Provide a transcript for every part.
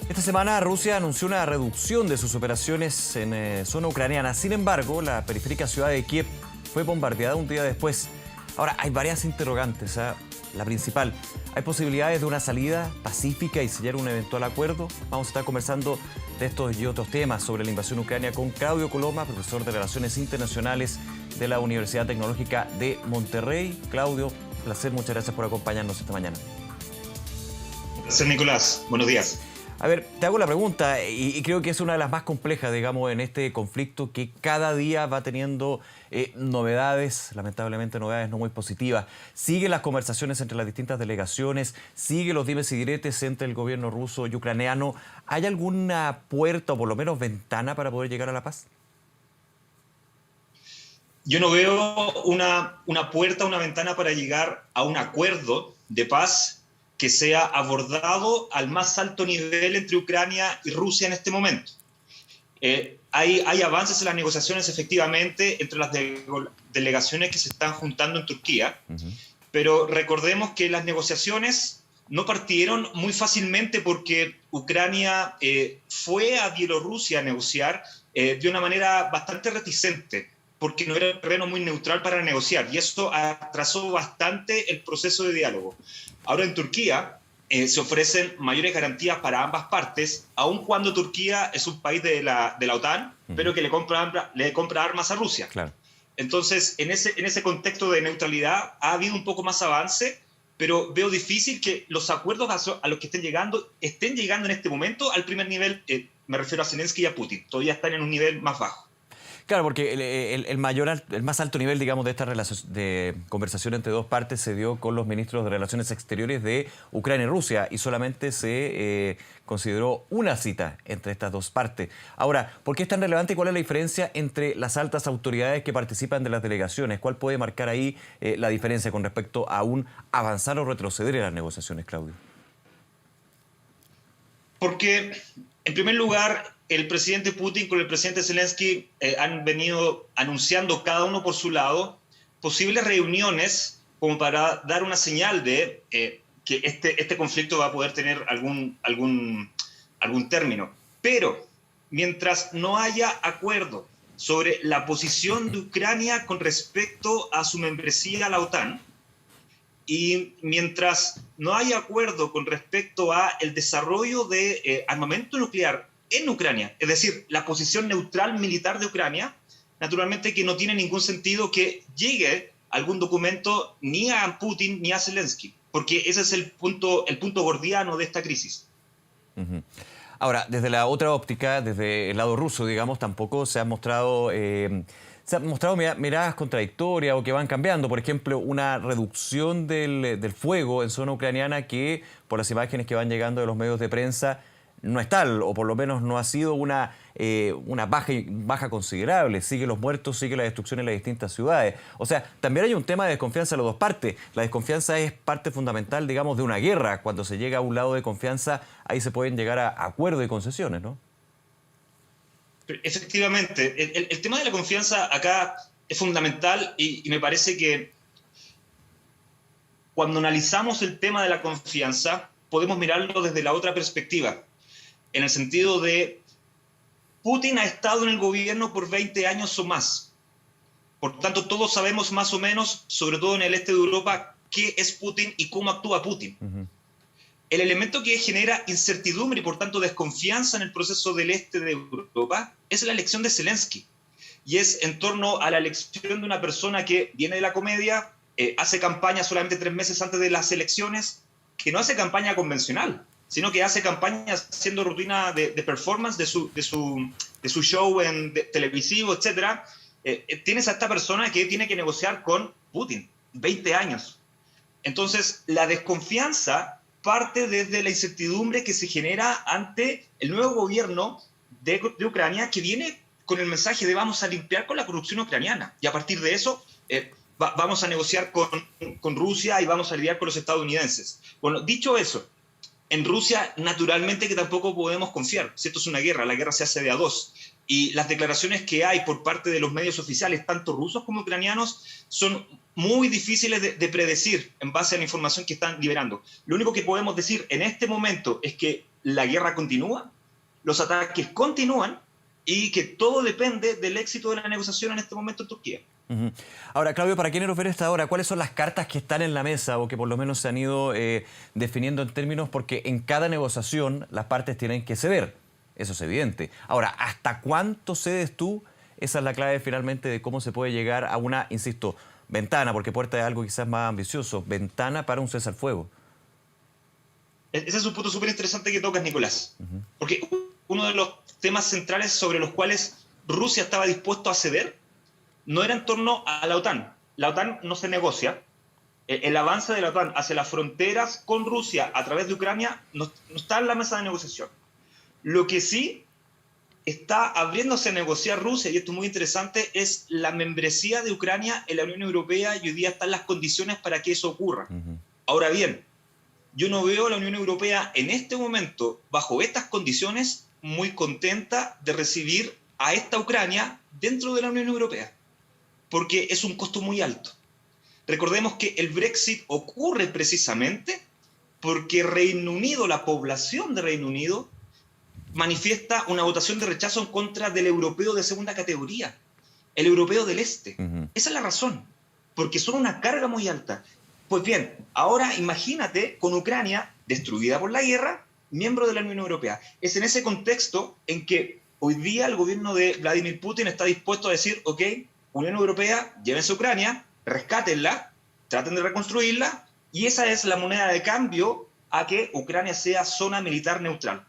Esta semana Rusia anunció una reducción de sus operaciones en zona ucraniana. Sin embargo, la periférica ciudad de Kiev fue bombardeada un día después. Ahora, hay varias interrogantes. La principal, ¿hay posibilidades de una salida pacífica y sellar un eventual acuerdo? Vamos a estar conversando de estos y otros temas sobre la invasión ucraniana con Claudio Coloma, profesor de Relaciones Internacionales de la Universidad Tecnológica de Monterrey. Claudio, placer, muchas gracias por acompañarnos esta mañana. Gracias, Nicolás. Buenos días. A ver, te hago la pregunta y creo que es una de las más complejas, digamos, en este conflicto que cada día va teniendo novedades, lamentablemente novedades no muy positivas. Siguen las conversaciones entre las distintas delegaciones, siguen los dimes y diretes entre el gobierno ruso y ucraniano. ¿Hay alguna puerta o por lo menos ventana para poder llegar a la paz? Yo no veo una puerta, una ventana para llegar a un acuerdo de paz que sea abordado al más alto nivel entre Ucrania y Rusia en este momento. Hay avances en las negociaciones, efectivamente, entre las delegaciones que se están juntando en Turquía, pero recordemos que las negociaciones no partieron muy fácilmente porque Ucrania fue a Bielorrusia a negociar de una manera bastante reticente, porque no era un terreno muy neutral para negociar, y eso atrasó bastante el proceso de diálogo. Ahora en Turquía se ofrecen mayores garantías para ambas partes, aun cuando Turquía es un país de la OTAN, pero que le compra armas a Rusia. Claro. Entonces, en ese contexto de neutralidad ha habido un poco más avance, pero veo difícil que los acuerdos a los que estén llegando en este momento al primer nivel, me refiero a Zelensky y a Putin, todavía están en un nivel más bajo. Claro, porque el más alto nivel, digamos, de esta de conversación entre dos partes se dio con los ministros de Relaciones Exteriores de Ucrania y Rusia y solamente se consideró una cita entre estas dos partes. Ahora, ¿por qué es tan relevante y cuál es la diferencia entre las altas autoridades que participan de las delegaciones? ¿Cuál puede marcar ahí la diferencia con respecto a un avanzar o retroceder en las negociaciones, Claudio? Porque, en primer lugar, el presidente Putin con el presidente Zelensky han venido anunciando cada uno por su lado posibles reuniones como para dar una señal de que este conflicto va a poder tener algún término. Pero mientras no haya acuerdo sobre la posición de Ucrania con respecto a su membresía a la OTAN, y mientras no haya acuerdo con respecto a el desarrollo de armamento nuclear en Ucrania, es decir, la posición neutral militar de Ucrania, naturalmente que no tiene ningún sentido que llegue algún documento ni a Putin ni a Zelensky, porque ese es el punto gordiano de esta crisis. Ahora, desde la otra óptica, desde el lado ruso, digamos, tampoco se han mostrado miradas contradictorias o que van cambiando. Por ejemplo, una reducción del fuego en zona ucraniana que, por las imágenes que van llegando de los medios de prensa, no es tal, o por lo menos no ha sido una baja considerable. Sigue los muertos, sigue la destrucción en las distintas ciudades. O sea, también hay un tema de desconfianza de las dos partes. La desconfianza es parte fundamental, digamos, de una guerra. Cuando se llega a un lado de confianza, ahí se pueden llegar a acuerdos y concesiones, ¿no? Efectivamente, el tema de la confianza acá es fundamental y me parece que cuando analizamos el tema de la confianza podemos mirarlo desde la otra perspectiva, en el sentido de Putin ha estado en el gobierno por 20 años o más. Por tanto, todos sabemos más o menos, sobre todo en el este de Europa, qué es Putin y cómo actúa Putin. El elemento que genera incertidumbre y por tanto desconfianza en el proceso del este de Europa es la elección de Zelensky. Y es en torno a la elección de una persona que viene de la comedia, hace campaña solamente 3 meses antes de las elecciones, que no hace campaña convencional, sino que hace campaña haciendo rutina de performance de su show televisivo, etc. Tienes a esta persona que tiene que negociar con Putin, 20 años. Entonces, la desconfianza parte desde la incertidumbre que se genera ante el nuevo gobierno de Ucrania, que viene con el mensaje de vamos a limpiar con la corrupción ucraniana. Y a partir de eso vamos a negociar con Rusia y vamos a lidiar con los estadounidenses. Bueno, dicho eso, en Rusia naturalmente que tampoco podemos confiar. Si esto es una guerra, la guerra se hace de a dos. Y las declaraciones que hay por parte de los medios oficiales, tanto rusos como ucranianos, son muy difíciles de predecir en base a la información que están liberando. Lo único que podemos decir en este momento es que la guerra continúa, los ataques continúan y que todo depende del éxito de la negociación en este momento en Turquía. Ujú. Ahora, Claudio, para quienes nos ven esta hora, ¿cuáles son las cartas que están en la mesa o que por lo menos se han ido definiendo en términos? Porque en cada negociación las partes tienen que ceder, eso es evidente. Ahora, ¿hasta cuánto cedes tú? Esa es la clave finalmente de cómo se puede llegar a una, insisto, ventana, porque puerta es algo quizás más ambicioso, ventana para un cese al fuego. Ese es un punto súper interesante que tocas, Nicolás, porque uno de los temas centrales sobre los cuales Rusia estaba dispuesto a ceder no era en torno a la OTAN. La OTAN no se negocia. El avance de la OTAN hacia las fronteras con Rusia a través de Ucrania no está en la mesa de negociación. Lo que sí está abriéndose a negociar Rusia, y esto es muy interesante, es la membresía de Ucrania en la Unión Europea, y hoy día están las condiciones para que eso ocurra. Ahora bien, yo no veo a la Unión Europea en este momento, bajo estas condiciones, muy contenta de recibir a esta Ucrania dentro de la Unión Europea, porque es un costo muy alto. Recordemos que el Brexit ocurre precisamente porque Reino Unido, la población de Reino Unido, manifiesta una votación de rechazo en contra del europeo de segunda categoría, el europeo del este. Esa es la razón, porque son una carga muy alta. Pues bien, ahora imagínate con Ucrania, destruida por la guerra, miembro de la Unión Europea. Es en ese contexto en que hoy día el gobierno de Vladimir Putin está dispuesto a decir, ok, Unión Europea, llévense a Ucrania, rescátenla, traten de reconstruirla, y esa es la moneda de cambio a que Ucrania sea zona militar neutral.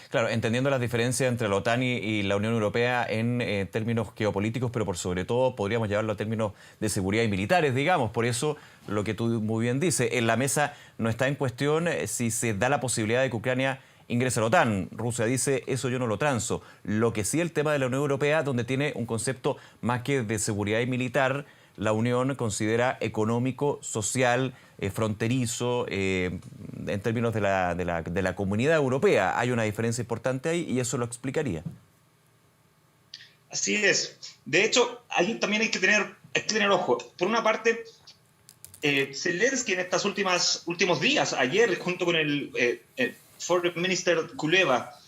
Claro, entendiendo las diferencias entre la OTAN y la Unión Europea en términos geopolíticos, pero por sobre todo podríamos llevarlo a términos de seguridad y militares, digamos. Por eso, lo que tú muy bien dices, en la mesa no está en cuestión si se da la posibilidad de que Ucrania ingrese a la OTAN. Rusia dice, eso yo no lo transo. Lo que sí el tema de la Unión Europea, donde tiene un concepto más que de seguridad y militar, la Unión considera económico, social, fronterizo, en términos de la comunidad europea. Hay una diferencia importante ahí y eso lo explicaría. Así es. De hecho, ahí también hay que tener ojo. Por una parte, Zelensky en estos últimos días, ayer, junto con el Foreign Minister Kuleva,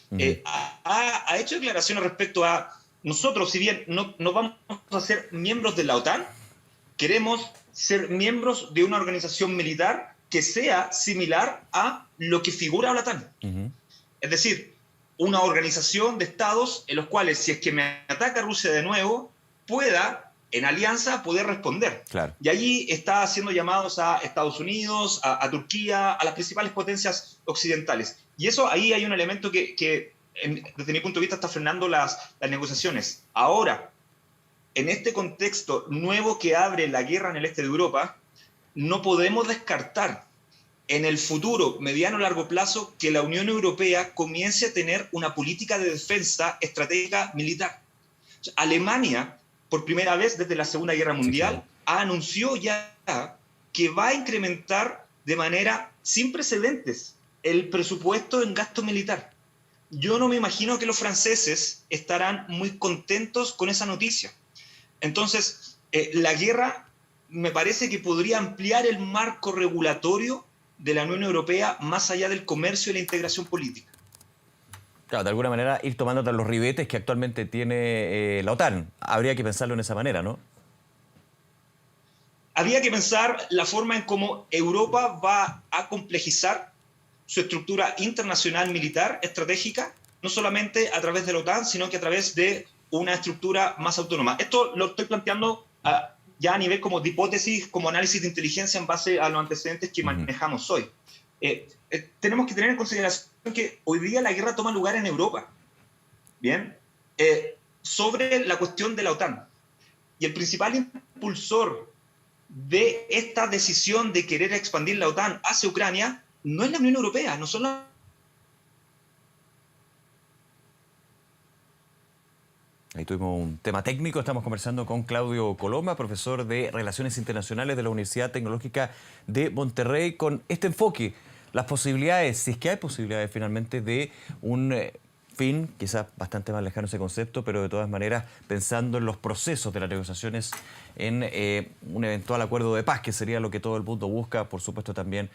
ha hecho declaraciones respecto a nosotros, si bien no vamos a ser miembros de la OTAN, queremos ser miembros de una organización militar que sea similar a lo que figura la OTAN. Es decir, una organización de estados en los cuales, si es que me ataca Rusia de nuevo, pueda, en alianza, poder responder. Claro. Y allí está haciendo llamados a Estados Unidos, a Turquía, a las principales potencias occidentales. Y eso, ahí hay un elemento que desde mi punto de vista, está frenando las negociaciones. Ahora, en este contexto nuevo que abre la guerra en el este de Europa, no podemos descartar en el futuro, mediano o largo plazo, que la Unión Europea comience a tener una política de defensa estratégica militar. Alemania, por primera vez desde la Segunda Guerra Mundial, anunció ya que va a incrementar de manera sin precedentes el presupuesto en gasto militar. Yo no me imagino que los franceses estarán muy contentos con esa noticia. Entonces, la guerra me parece que podría ampliar el marco regulatorio de la Unión Europea más allá del comercio y la integración política. Claro, de alguna manera ir tomando los ribetes que actualmente tiene la OTAN. Habría que pensarlo en esa manera, ¿no? Habría que pensar la forma en cómo Europa va a complejizar su estructura internacional militar estratégica, no solamente a través de la OTAN, sino que a través de una estructura más autónoma. Esto lo estoy planteando ya a nivel como de hipótesis, como análisis de inteligencia en base a los antecedentes que manejamos hoy. Tenemos que tener en consideración que hoy día la guerra toma lugar en Europa. Bien, sobre la cuestión de la OTAN. Y el principal impulsor de esta decisión de querer expandir la OTAN hacia Ucrania no es la Unión Europea, no son las... Ahí tuvimos un tema técnico, estamos conversando con Claudio Coloma, profesor de Relaciones Internacionales de la Universidad Tecnológica de Monterrey, con este enfoque, las posibilidades, si es que hay posibilidades finalmente de un fin, quizás bastante más lejano ese concepto, pero de todas maneras pensando en los procesos de las negociaciones, en un eventual acuerdo de paz, que sería lo que todo el mundo busca, por supuesto también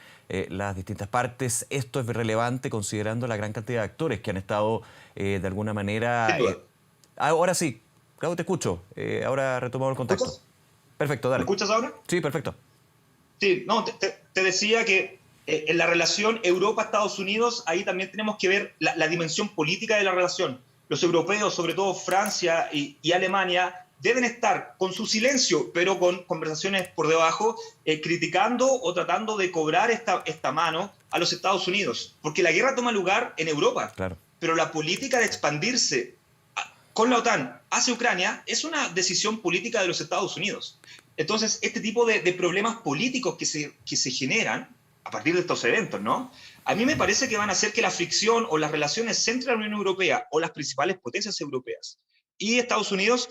las distintas partes. Esto es relevante considerando la gran cantidad de actores que han estado de alguna Sin manera... duda. ahora sí, Claudio, te escucho. Ahora retomamos el ¿Me contacto. escuchas? Perfecto, ¿Me dale. escuchas ahora? Sí, perfecto. Sí, no, te decía que en la relación Europa-Estados Unidos, ahí también tenemos que ver la dimensión política de la relación. Los europeos, sobre todo Francia y Alemania, deben estar con su silencio, pero con conversaciones por debajo, criticando o tratando de cobrar esta mano a los Estados Unidos, porque la guerra toma lugar en Europa, Claro. pero la política de expandirse con la OTAN hacia Ucrania es una decisión política de los Estados Unidos. Entonces, este tipo de problemas políticos que se generan a partir de estos eventos, ¿no? A mí me parece que van a hacer que la fricción o las relaciones entre la Unión Europea o las principales potencias europeas y Estados Unidos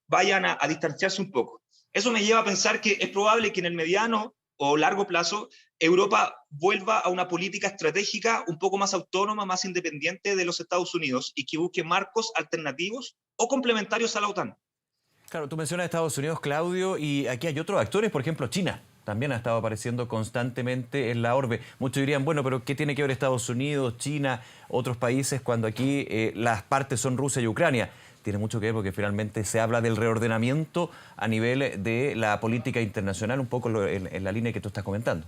vayan a distanciarse un poco. Eso me lleva a pensar que es probable que en el mediano o largo plazo Europa vuelva a una política estratégica un poco más autónoma, más independiente de los Estados Unidos y que busque marcos alternativos o complementarios a la OTAN. Claro, tú mencionas Estados Unidos, Claudio, y aquí hay otros actores, por ejemplo, China. También ha estado apareciendo constantemente en la orbe. Muchos dirían, bueno, pero ¿qué tiene que ver Estados Unidos, China, otros países cuando aquí las partes son Rusia y Ucrania? Tiene mucho que ver porque finalmente se habla del reordenamiento a nivel de la política internacional, un poco en la línea que tú estás comentando.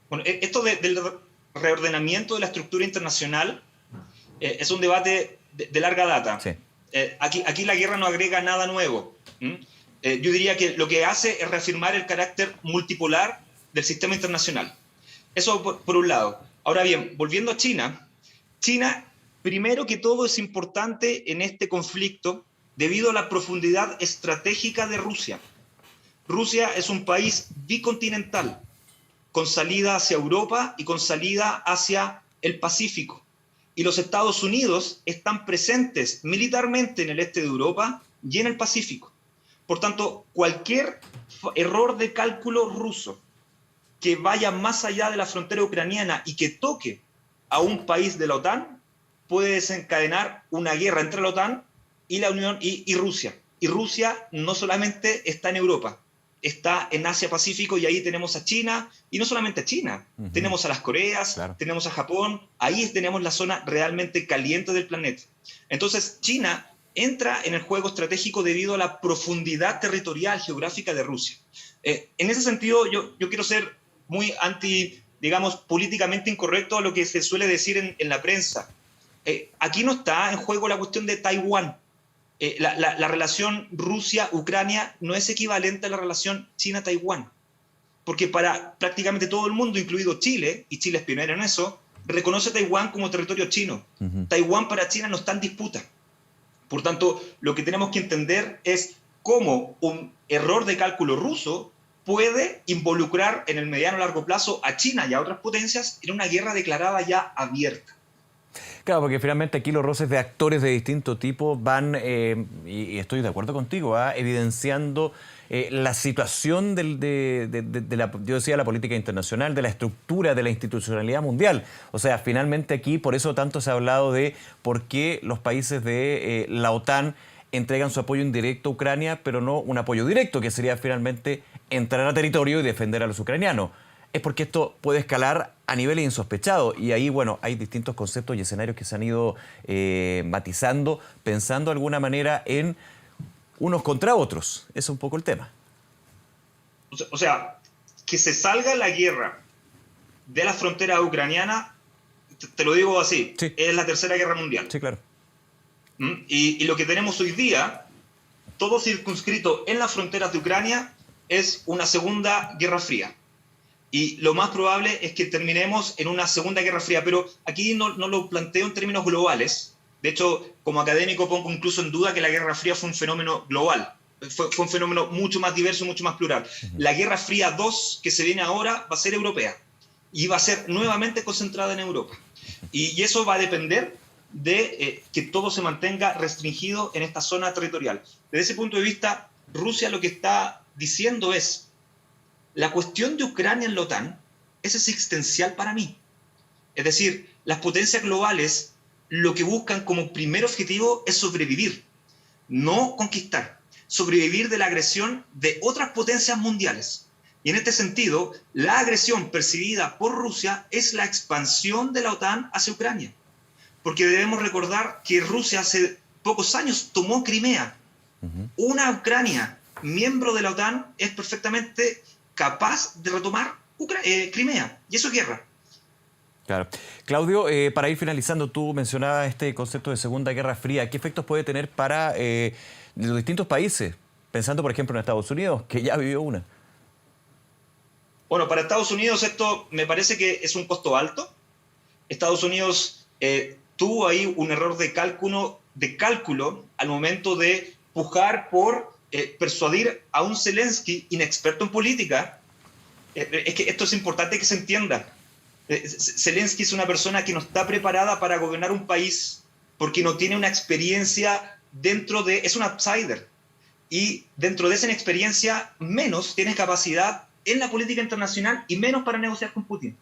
Bueno, esto del reordenamiento de la estructura internacional es un debate de larga data. Sí. Aquí la guerra no agrega nada nuevo. Yo diría que lo que hace es reafirmar el carácter multipolar del sistema internacional. Eso por un lado. Ahora bien, volviendo a China, China, primero que todo, es importante en este conflicto debido a la profundidad estratégica de Rusia. Rusia es un país bicontinental, con salida hacia Europa y con salida hacia el Pacífico. Y los Estados Unidos están presentes militarmente en el este de Europa y en el Pacífico. Por tanto, cualquier error de cálculo ruso que vaya más allá de la frontera ucraniana y que toque a un país de la OTAN puede desencadenar una guerra entre la OTAN y la Unión y Rusia. Y Rusia no solamente está en Europa, está en Asia-Pacífico y ahí tenemos a China, y no solamente a China, tenemos a las Coreas, Claro. tenemos a Japón, ahí tenemos la zona realmente caliente del planeta. Entonces China entra en el juego estratégico debido a la profundidad territorial geográfica de Rusia. En ese sentido, yo quiero ser muy digamos, políticamente incorrecto a lo que se suele decir en la prensa. Aquí no está en juego la cuestión de Taiwán. La relación Rusia-Ucrania no es equivalente a la relación China-Taiwán, porque para prácticamente todo el mundo, incluido Chile, y Chile es pionero en eso, reconoce a Taiwán como territorio chino. Taiwán para China no está en disputa. Por tanto, lo que tenemos que entender es cómo un error de cálculo ruso puede involucrar en el mediano o largo plazo a China y a otras potencias en una guerra declarada ya abierta. Claro, porque finalmente aquí los roces de actores de distinto tipo van, y estoy de acuerdo contigo, evidenciando la situación yo decía, la política internacional, de la estructura, de la institucionalidad mundial. O sea, finalmente aquí, por eso tanto se ha hablado de por qué los países de la OTAN entregan su apoyo indirecto a Ucrania, pero no un apoyo directo, que sería finalmente entrar a territorio y defender a los ucranianos. Es porque esto puede escalar a niveles insospechados. Y ahí, bueno, hay distintos conceptos y escenarios que se han ido matizando, pensando de alguna manera en unos contra otros. Ese es un poco el tema. O sea, que se salga la guerra de la frontera ucraniana, te lo digo así, Sí. es la Tercera Guerra Mundial. Sí, claro. Y lo que tenemos hoy día, todo circunscrito en las fronteras de Ucrania, es una Segunda Guerra Fría. Y lo más probable es que terminemos en una Segunda Guerra Fría, pero aquí no lo planteo en términos globales. De hecho, como académico pongo incluso en duda que la Guerra Fría fue un fenómeno global. Fue un fenómeno mucho más diverso, mucho más plural. La Guerra Fría 2 que se viene ahora va a ser europea y va a ser nuevamente concentrada en Europa. Y eso va a depender de que todo se mantenga restringido en esta zona territorial. Desde ese punto de vista, Rusia lo que está diciendo es: la cuestión de Ucrania en la OTAN es existencial para mí. Es decir, las potencias globales lo que buscan como primer objetivo es sobrevivir, no conquistar, sobrevivir de la agresión de otras potencias mundiales. Y en este sentido, la agresión percibida por Rusia es la expansión de la OTAN hacia Ucrania. Porque debemos recordar que Rusia hace pocos años tomó Crimea. Una Ucrania, miembro de la OTAN, es perfectamente capaz de retomar Crimea. Y eso es guerra. Claro. Claudio, para ir finalizando, tú mencionabas este concepto de Segunda Guerra Fría. ¿Qué efectos puede tener para los distintos países? Pensando, por ejemplo, en Estados Unidos, que ya vivió una. Bueno, para Estados Unidos esto me parece que es un costo alto. Estados Unidos tuvo ahí un error de cálculo al momento de pujar por persuadir a un Zelensky inexperto en política. Es que esto es importante que se entienda. Zelensky es una persona que no está preparada para gobernar un país porque no tiene una experiencia es un outsider. Y dentro de esa inexperiencia, menos tiene capacidad en la política internacional y menos para negociar con Putin.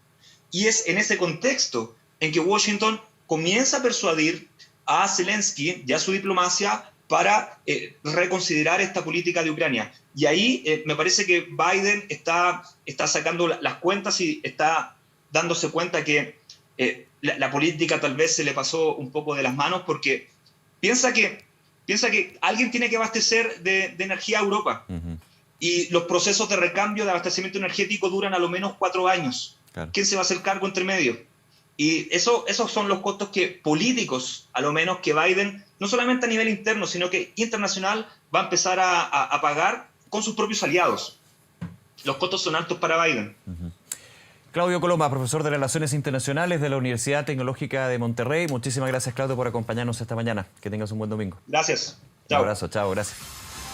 Y es en ese contexto en que Washington comienza a persuadir a Zelensky y a su diplomacia para reconsiderar esta política de Ucrania. Y ahí me parece que Biden está sacando las cuentas y está dándose cuenta que la política tal vez se le pasó un poco de las manos porque piensa que alguien tiene que abastecer de energía a Europa. Y los procesos de recambio de abastecimiento energético duran a lo menos 4 años. Claro. ¿Quién se va a hacer cargo entre medio? Y esos son los costos políticos, a lo menos, que Biden, no solamente a nivel interno, sino que internacional, va a empezar a pagar con sus propios aliados. Los costos son altos para Biden. Claudio Coloma, profesor de Relaciones Internacionales de la Universidad Tecnológica de Monterrey. Muchísimas gracias, Claudio, por acompañarnos esta mañana. Que tengas un buen domingo. Gracias. Chao. Un abrazo, chao, gracias.